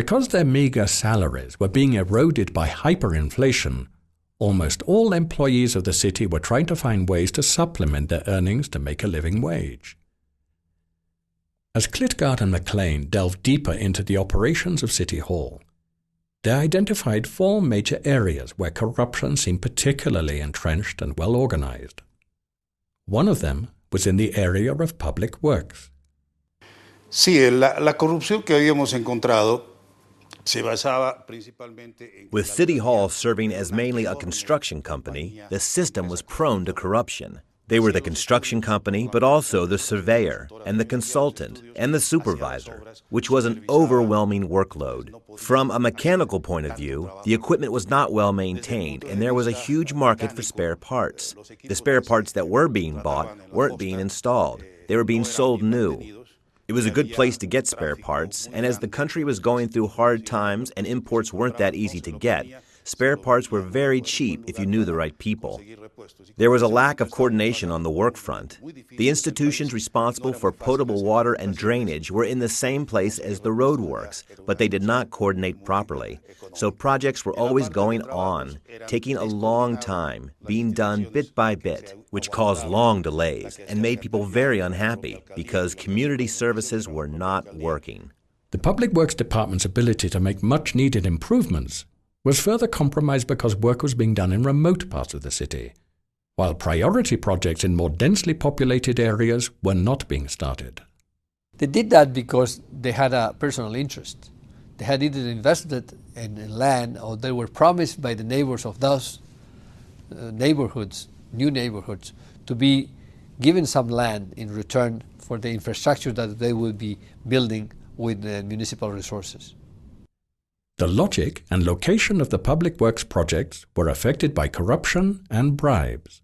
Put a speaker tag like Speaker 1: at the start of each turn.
Speaker 1: Because their meager salaries were being eroded by hyperinflation, almost all employees of the city were trying to find ways to supplement their earnings to make a living wage. As Klitgaard and McLean delved deeper into the operations of City Hall, they identified 4 major areas where corruption seemed particularly entrenched and well organized. One of them was in the area of public works.
Speaker 2: Sí, la corrupción que habíamos encontrado se basaba principalmente en...
Speaker 3: With City Hall serving as mainly a construction company, the system was prone to corruption. They were the construction company, but also the surveyor, and the consultant, and the supervisor, which was an overwhelming workload. From a mechanical point of view, the equipment was not well maintained, and there was a huge market for spare parts. The spare parts that were being bought weren't being installed. They were being sold new. It was a good place to get spare parts, and as the country was going through hard times and imports weren't that easy to get, spare parts were very cheap if you knew the right people. There was a lack of coordination on the work front. The institutions responsible for potable water and drainage were in the same place as the roadworks, but they did not coordinate properly. So projects were always going on, taking a long time, being done bit by bit, which caused long delays and made people very unhappy because community services were not working.
Speaker 1: The Public Works Department's ability to make much-needed improvements was further compromised because work was being done in remote parts of the city, while priority projects in more densely populated areas were not being started.
Speaker 4: They did that because they had a personal interest. They had either invested in land or they were promised by the neighbors of those neighborhoods, new neighborhoods, to be given some land in return for the infrastructure that they would be building with the municipal resources.
Speaker 1: The logic and location of the public works projects were affected by corruption and bribes.